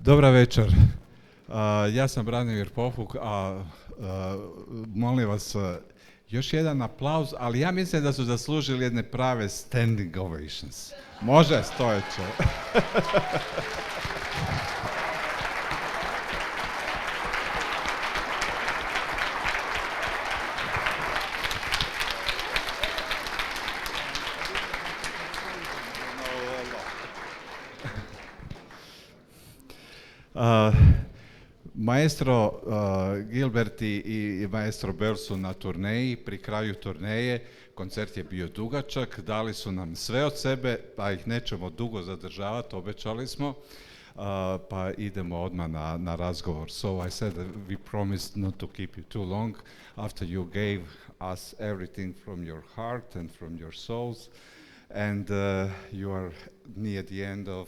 Dobra večer. Ja sam Branimir Pofuk, a molim vas još jedan aplauz, ali ja mislim da su zaslužili jedne prave standing ovations. Može stojeće. Maestro Gilbert i maestro Bellom su na turneji, pri kraju turneje, koncert je bio dugačak, dali su nam sve od sebe, pa ih nećemo dugo zadržavati, obećali smo, pa idemo odmah na razgovor. So I said that we promised not to keep you too long after you gave us everything from your heart and from your souls, and you are near the end of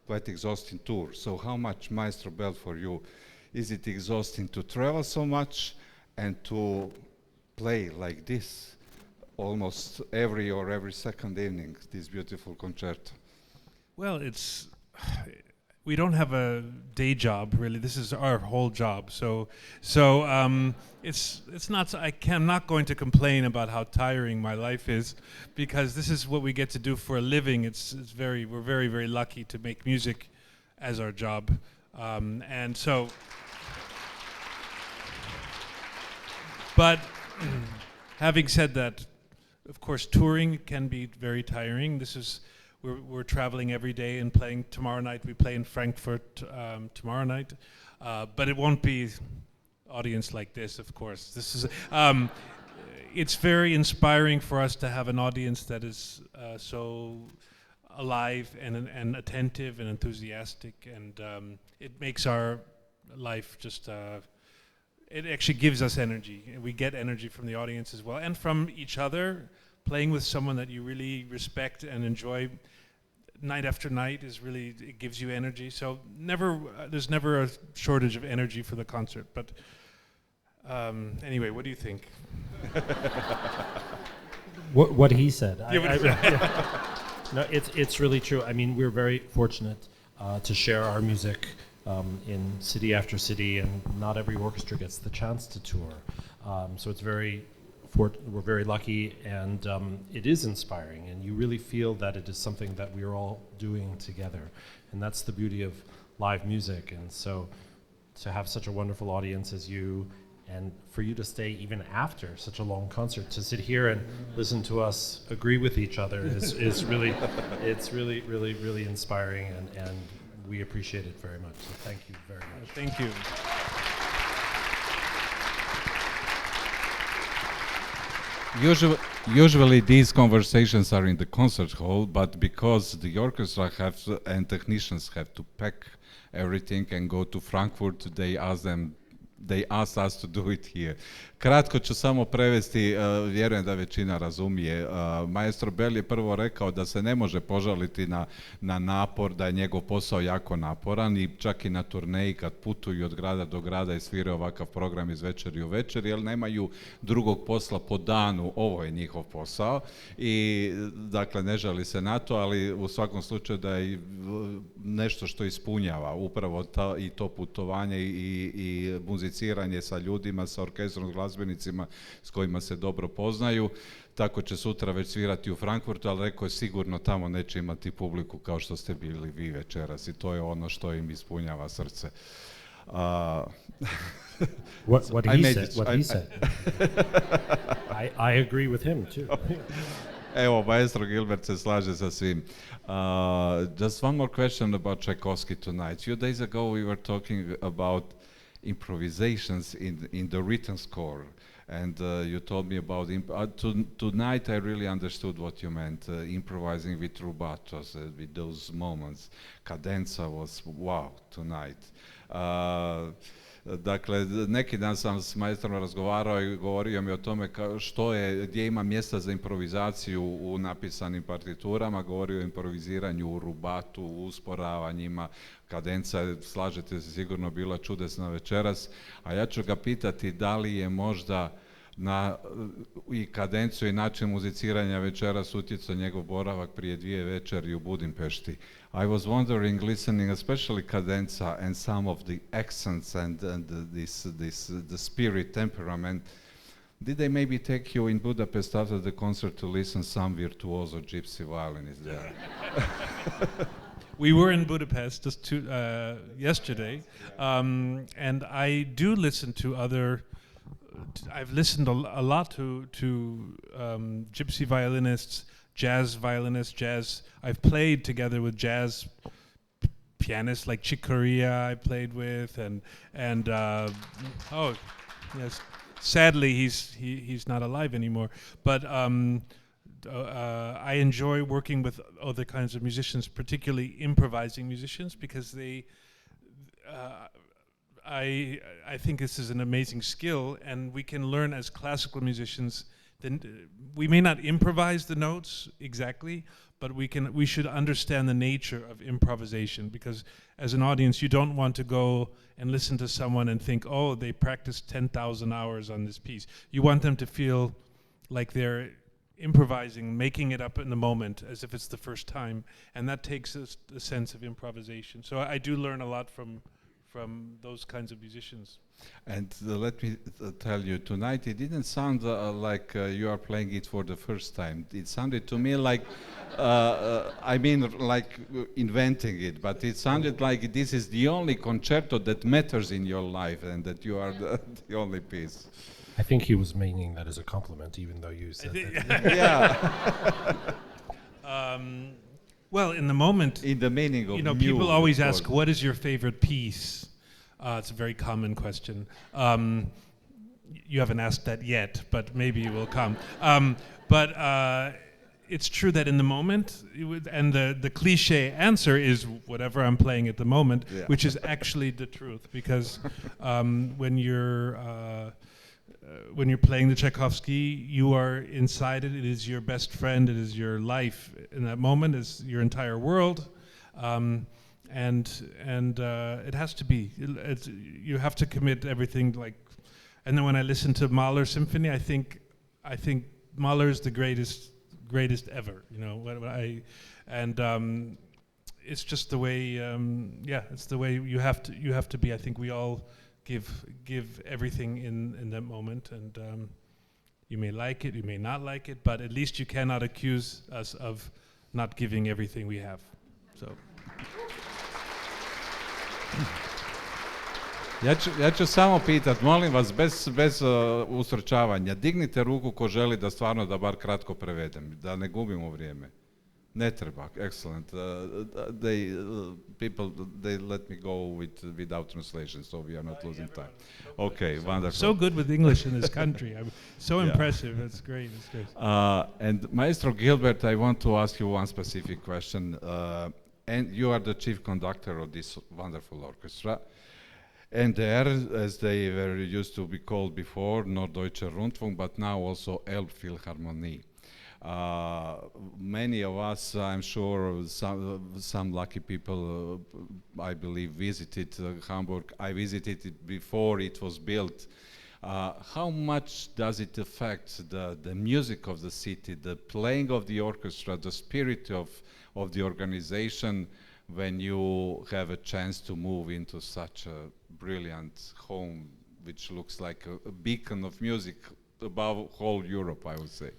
quite exhausting tour. So how much, Maestro Bell, for you, is it exhausting to travel so much and to play like this almost every second evening, this beautiful concerto? Well, we don't have a day job really. This is our whole job. So it's not. I'm not going to complain about how tiring my life is, because this is what we get to do for a living. We're very, very lucky to make music as our job, and so. But having said that, of course, touring can be very tiring. We're traveling every day and playing. Tomorrow night we play in Frankfurt. Tomorrow night, but it won't be audience like this, of course. This is. It's very inspiring for us to have an audience that is so alive and attentive and enthusiastic, and it makes our life just. It actually gives us energy. We get energy from the audience as well, and from each other. Playing with someone that you really respect and enjoy night after night it gives you energy. So there's never a shortage of energy for the concert. But anyway, what do you think? What he said. No, it's really true. I mean, we're very fortunate to share our music in city after city, and not every orchestra gets the chance to tour. So it's we're very lucky, and it is inspiring, and you really feel that it is something that we're all doing together, and that's the beauty of live music. And so to have such a wonderful audience as you, and for you to stay even after such a long concert, to sit here and listen to us agree with each other is really, it's really, really, really inspiring, and we appreciate it very much. So thank you very much. Thank you. Usually these conversations are in the concert hall, but because the orchestra and technicians have to pack everything and go to Frankfurt, they asked us to do it here. Kratko ću samo prevesti, vjerujem da većina razumije. Maestro Bell je prvo rekao da se ne može požaliti na napor, da je njegov posao jako naporan, i čak i na turneji kad putuju od grada do grada i sviraju ovakav program iz večeri u večer, jer nemaju drugog posla po danu, ovo je njihov posao, i dakle ne žali se na to, ali u svakom slučaju da je nešto što ispunjava upravo i to putovanje i muziciranje sa ljudima, sa orkestrom, glazbenicima s kojima se dobro poznaju. Tako će sutra već svirati u Frankfurtu, ali rekao je sigurno tamo neće imati publiku kao što ste bili vi večeras, i to je ono što im ispunjava srce. What he said. I agree with him too. Evo, maestro Gilbert se slaže sa svim. Just one more question about Tchaikovsky tonight. Few days ago we were talking about improvisations in the written score, and you told me about tonight I really understood what you meant, improvising with rubatos, with those moments. Cadenza was wow tonight. Dakle, neki dan sam s maestrom razgovarao i govorio mi o tome gdje ima mjesta za improvizaciju u napisanim partiturama, govorio o improviziranju u rubatu, u usporavanjima. Kadenca, slažete se, sigurno bila čudesna večeras, a ja ću ga pitati da li je možda na i kadenciju i način muziciranja večeras utjecao njegov boravak prije 2 večeri u Budimpešti. I was wondering, listening especially cadenza and some of the accents and the spirit temperament, did they maybe take you in Budapest after the concert to listen some virtuoso gypsy violinist there? We were in Budapest just yesterday, and I do listen to other. I've listened a lot to gypsy violinists, jazz violinists, jazz. I've played together with jazz pianists like Chick Corea. I played with, and oh, yes. Sadly, he's not alive anymore. But I enjoy working with other kinds of musicians, particularly improvising musicians, because they. I think this is an amazing skill, and we can learn as classical musicians. Then we may not improvise the notes exactly, but we should understand the nature of improvisation, because as an audience, you don't want to go and listen to someone and think, oh, they practiced 10,000 hours on this piece. You want them to feel like they're improvising, making it up in the moment as if it's the first time, and that takes a sense of improvisation. So I do learn a lot from those kinds of musicians. And let me tell you, tonight it didn't sound like you are playing it for the first time. It sounded to me like, I mean, like inventing it, but it sounded like this is the only concerto that matters in your life and that you are the only piece. I think he was meaning that as a compliment, even though you said that. Yeah. Well, in the moment, in the meaning of people always ask, what is your favorite piece? It's a very common question. You haven't asked that yet, but maybe it will come. But it's true that in the moment, and the cliche answer is whatever I'm playing at the moment, which is actually the truth, because when you're playing the Tchaikovsky, you are inside it. It is your best friend. It is your life in that moment. It's your entire world, and it has to be. You have to commit everything. And then when I listen to Mahler symphony, I think Mahler is the greatest ever. It's just the way. It's the way you have to be. I think we all give everything in that moment, and you may like it, you may not like it, but at least you cannot accuse us of not giving everything we have. So. Ja ću samo pitat, molim vas, bez usrčavanja, dignite ruku ko želi da stvarno da bar kratko prevedem, da ne gubimo vrijeme. Ne treba, excellent. People let me go without translation, so we are not losing time. Okay, wonderful. So good with English in this country. I'm so impressive. It's great. It's great. And Maestro Gilbert, I want to ask you one specific question. And you are the chief conductor of this wonderful orchestra. And there, as they were used to be called before, Norddeutscher Rundfunk, but now also ELBPHILHARMONIE. Many of us, I'm sure, some lucky people, I believe, visited Hamburg. I visited it before it was built. How much does it affect the music of the city, the playing of the orchestra, the spirit of the organization when you have a chance to move into such a brilliant home, which looks like a beacon of music above whole Europe, I would say?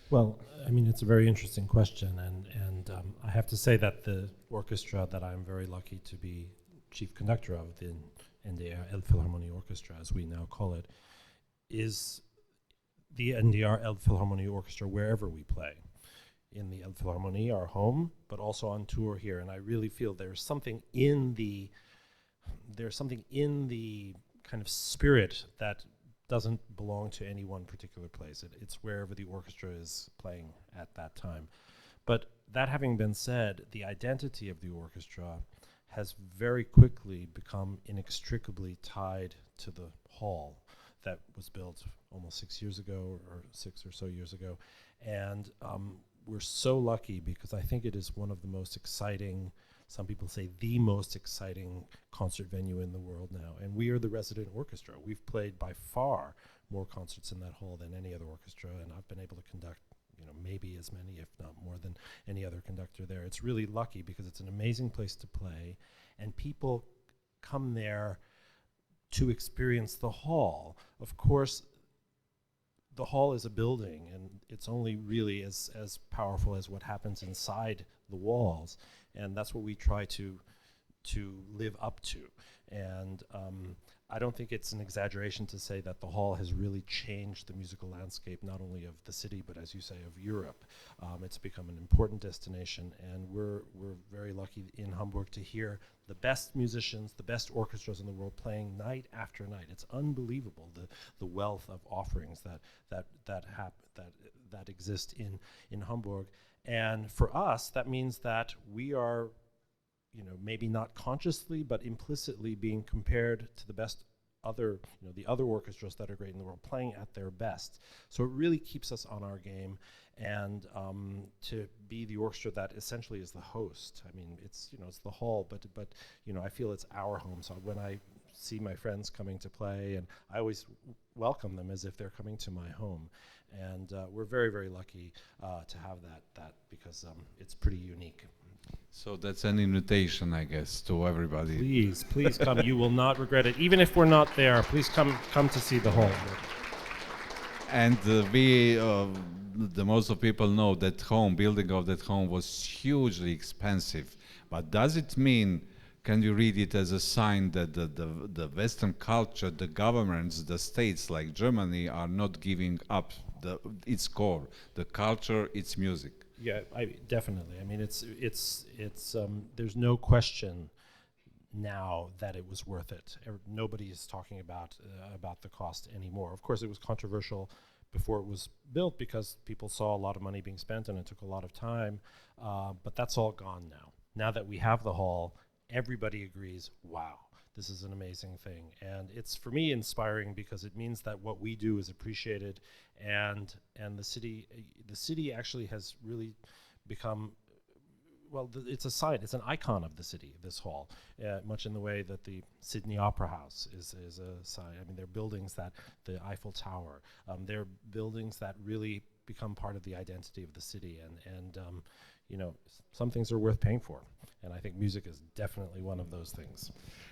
Well, I mean, it's a very interesting question, and I have to say that the orchestra that I'm very lucky to be chief conductor of, the NDR Elbphilharmonie Orchestra, as we now call it, is the NDR Elbphilharmonie Orchestra wherever we play. In the Elbphilharmonie, our home, but also on tour here, and I really feel there's something in the kind of spirit that doesn't belong to any one particular place. It's wherever the orchestra is playing at that time. But that having been said, the identity of the orchestra has very quickly become inextricably tied to the hall that was built almost 6 years ago, or 6 or so years ago. And we're so lucky, because I think it is one of the most exciting some people say the most exciting concert venue in the world now. And we are the resident orchestra. We've played by far more concerts in that hall than any other orchestra, and I've been able to conduct, maybe as many, if not more than any other conductor there. It's really lucky because it's an amazing place to play, and people come there to experience the hall. Of course, the hall is a building, and it's only really as powerful as what happens inside the walls, and that's what we try to live up to. And I don't think it's an exaggeration to say that the hall has really changed the musical landscape, not only of the city, but as you say, of Europe. It's become an important destination, and we're very lucky in Hamburg to hear the best musicians, the best orchestras in the world playing night after night. It's unbelievable, the wealth of offerings that exist in Hamburg. And for us, that means that we are, maybe not consciously, but implicitly being compared to the best other, the other orchestras that are great in the world, playing at their best. So it really keeps us on our game, and to be the orchestra that essentially is the host. I mean, it's the hall, but I feel it's our home. So when I see my friends coming to play, and I always welcome them as if they're coming to my home. And we're very, very lucky to have that because it's pretty unique. So that's an invitation, I guess, to everybody. Please come. You will not regret it. Even if we're not there, please come to see the hall. And the most of people know that building of that home was hugely expensive. But does it mean, can you read it as a sign that the Western culture, the governments, the states like Germany are not giving up its core, the culture, its music? Yeah, definitely. I mean, it's there's no question now that it was worth it. Nobody is talking about the cost anymore. Of course, it was controversial before it was built because people saw a lot of money being spent and it took a lot of time. But that's all gone now. Now that we have the hall, everybody agrees, wow, this is an amazing thing. And it's, for me, inspiring because it means that what we do is appreciated, and the city actually has really become, well, it's a sign, it's an icon of the city, this hall, much in the way that the Sydney Opera House is a sign. I mean, they're buildings that, the Eiffel Tower, they're buildings that really become part of the identity of the city, and some things are worth paying for, and I think music is definitely one of those things.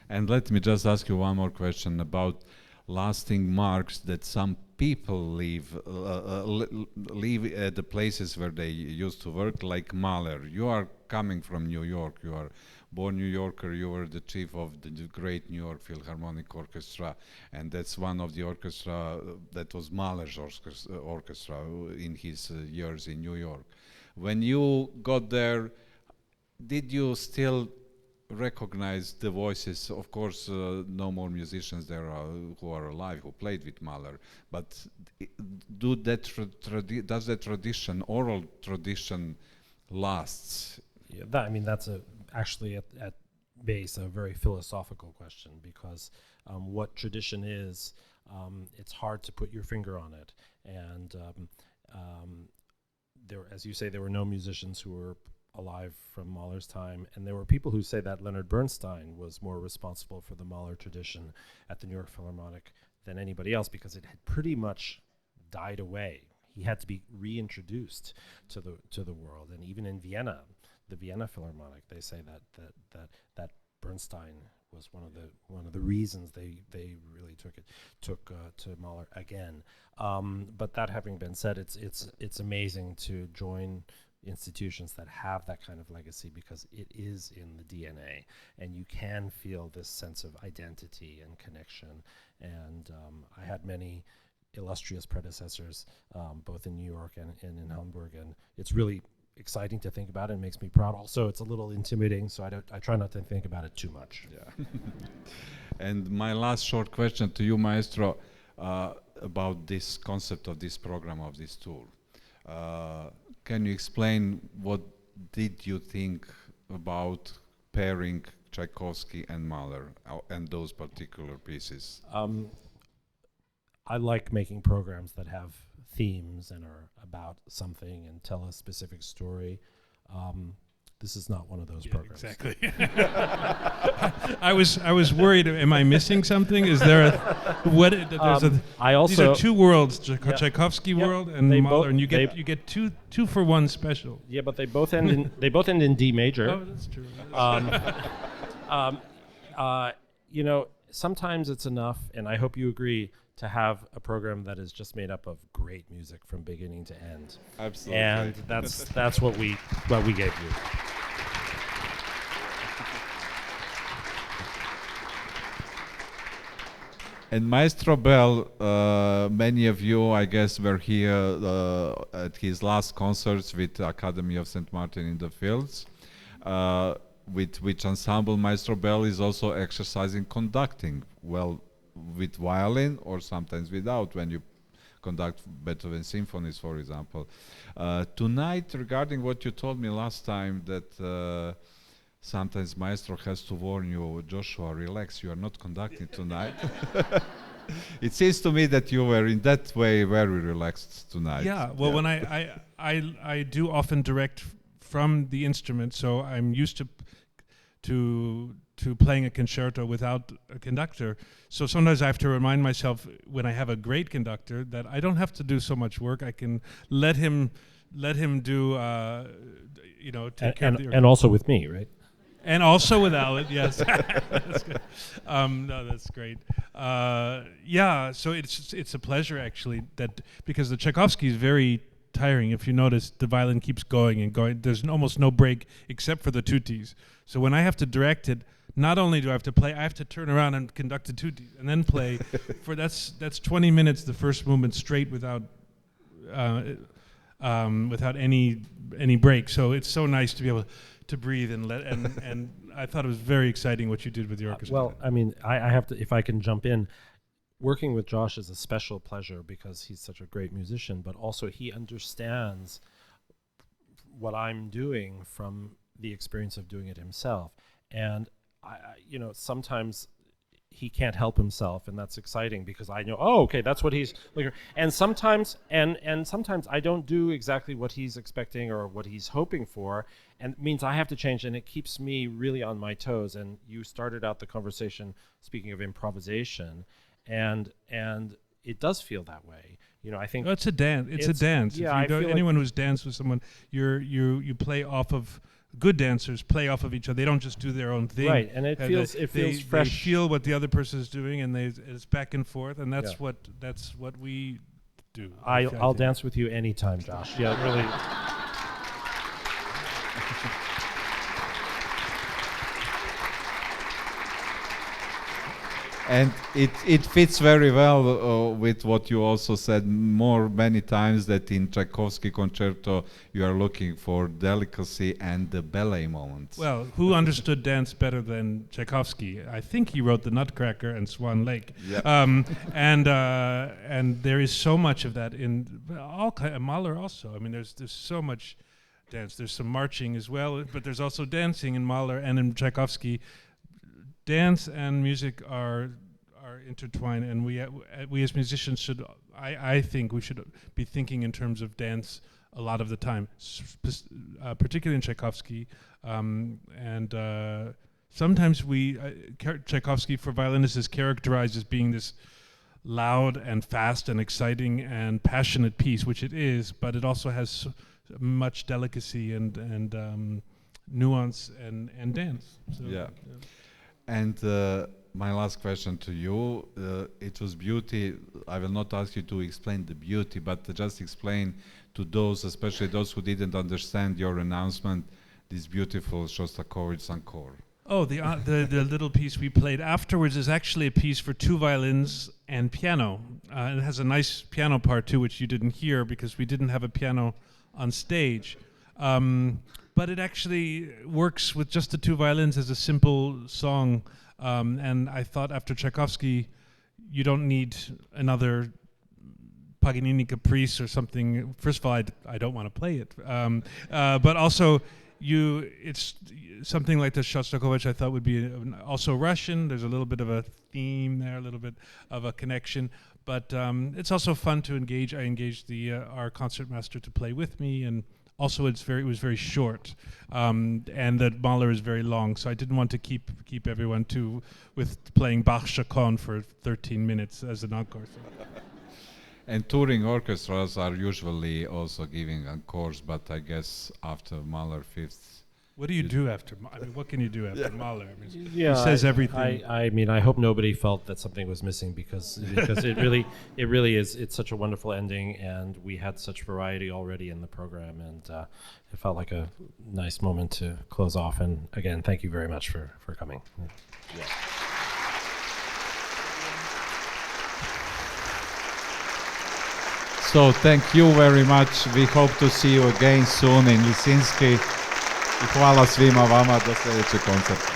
And let me just ask you one more question about lasting marks that some people leave at the places where they used to work, like Mahler. You are coming from New York. You are born New Yorker. You were the chief of the great New York Philharmonic Orchestra, and that's one of the orchestra that was Mahler's orchestra in his years in New York. When you got there, did you still recognize the voices? Of course, no more musicians there who are alive who played with Mahler, but does that tradition, oral tradition, lasts? Yeah, that's actually at base a very philosophical question, because what tradition is, it's hard to put your finger on it, and as you say, there were no musicians who were alive from Mahler's time, and there were people who say that Leonard Bernstein was more responsible for the Mahler tradition at the New York Philharmonic than anybody else, because it had pretty much died away. He had to be reintroduced to the world, and even in Vienna, the Vienna Philharmonic, they say that Bernstein was one of the reasons they really took to Mahler again. But that having been said, it's amazing to join institutions that have that kind of legacy, because it is in the DNA, and you can feel this sense of identity and connection. And I had many illustrious predecessors, both in New York and in Hamburg, and it's really exciting to think about it. It makes me proud. Also, it's a little intimidating, so I try not to think about it too much. Yeah. And my last short question to you, Maestro, about this concept of this program, of this tour. Can you explain what did you think about pairing Tchaikovsky and Mahler and those particular pieces? I like making programs that have themes and are about something and tell a specific story. The This is not one of those programs. Exactly. I was worried. Am I missing something? Is there a what? These are two worlds: Tchaikovsky world and Mahler, and you get two for one special. Yeah, but they both end in D major. Oh, that's true. Sometimes it's enough, and I hope you agree, to have a program that is just made up of great music from beginning to end. Absolutely. And that's what we gave you. And Maestro Bell, many of you, I guess, were here at his last concerts with Academy of St. Martin in the Fields, with which ensemble Maestro Bell is also exercising conducting, well, with violin or sometimes without, when you conduct Beethoven symphonies, for example. Tonight, regarding what you told me last time, that sometimes Maestro has to warn you, Joshua, relax, you are not conducting tonight. It seems to me that you were in that way very relaxed tonight. Yeah, well, when I do often direct from the instrument, so I'm used to playing a concerto without a conductor. So sometimes I have to remind myself, when I have a great conductor, that I don't have to do so much work. I can let him do, take care of the and also with me, right? And also with Alan, yes. That's good. No, that's great. So it's a pleasure, actually, that because the Tchaikovsky is very tiring. If you notice, the violin keeps going and going. There's almost no break except for the tutti. So when I have to direct it, not only do I have to play, I have to turn around and conduct the tutti and then play. That's 20 minutes, the first movement straight without any break. So it's so nice to be able to breathe and I thought it was very exciting what you did with the orchestra. Well, I mean, I have to, if I can jump in. Working with Josh is a special pleasure because he's such a great musician, but also he understands what I'm doing from the experience of doing it himself. And sometimes he can't help himself, and that's exciting because I know, okay, that's what he's looking for. And sometimes I don't do exactly what he's expecting or what he's hoping for, and it means I have to change, and it keeps me really on my toes. And you started out the conversation speaking of improvisation. And it does feel that way, I think it's a dance. It's a dance. Yeah, if you know anyone who's danced with someone, you play off of good dancers play off of each other. They don't just do their own thing. Right, and it feels fresh. They feel what the other person is doing, and it's back and forth, and that's what we do. I'll dance with you anytime, Josh. Yeah, really. And it fits very well with what you also said many times, that in Tchaikovsky concerto you are looking for delicacy and the ballet moment. Well, who understood dance better than Tchaikovsky? I think he wrote The Nutcracker and Swan Lake. Yep. And there is so much of that in Mahler also. I mean, there's so much dance. There's some marching as well, but there's also dancing in Mahler and in Tchaikovsky. Dance and music are intertwined, and we as musicians should. I think we should be thinking in terms of dance a lot of the time, particularly in Tchaikovsky, and sometimes Tchaikovsky for violinists is characterized as being this loud and fast and exciting and passionate piece, which it is, but it also has much delicacy and nuance and dance. So, yeah. And my last question to you, it was beauty. I will not ask you to explain the beauty, but to just explain to those, especially those who didn't understand your announcement, this beautiful Shostakovich encore. Oh, the little piece we played afterwards is actually a piece for two violins and piano. It has a nice piano part too, which you didn't hear because we didn't have a piano on stage. But it actually works with just the two violins as a simple song. And I thought after Tchaikovsky, you don't need another Paganini Caprice or something. First of all, I don't want to play it. But also, it's something like the Shostakovich I thought would be also Russian. There's a little bit of a theme there, a little bit of a connection. But it's also fun to engage. I engaged our concertmaster to play with me, and Also, it was very short, and that Mahler is very long. So I didn't want to keep everyone with playing Bach's Chaconne for 13 minutes as an encore. And touring orchestras are usually also giving encores, but I guess after Mahler Fifth. What do you do after? I mean, what can you do after Mahler? I mean, Yeah, he says everything. I mean, I hope nobody felt that something was missing because it really is. It's such a wonderful ending, and we had such variety already in the program, and it felt like a nice moment to close off. And again, thank you very much for coming. Yeah. So thank you very much. We hope to see you again soon in Lisinski. I hvala svima vama do sljedećeg koncerta.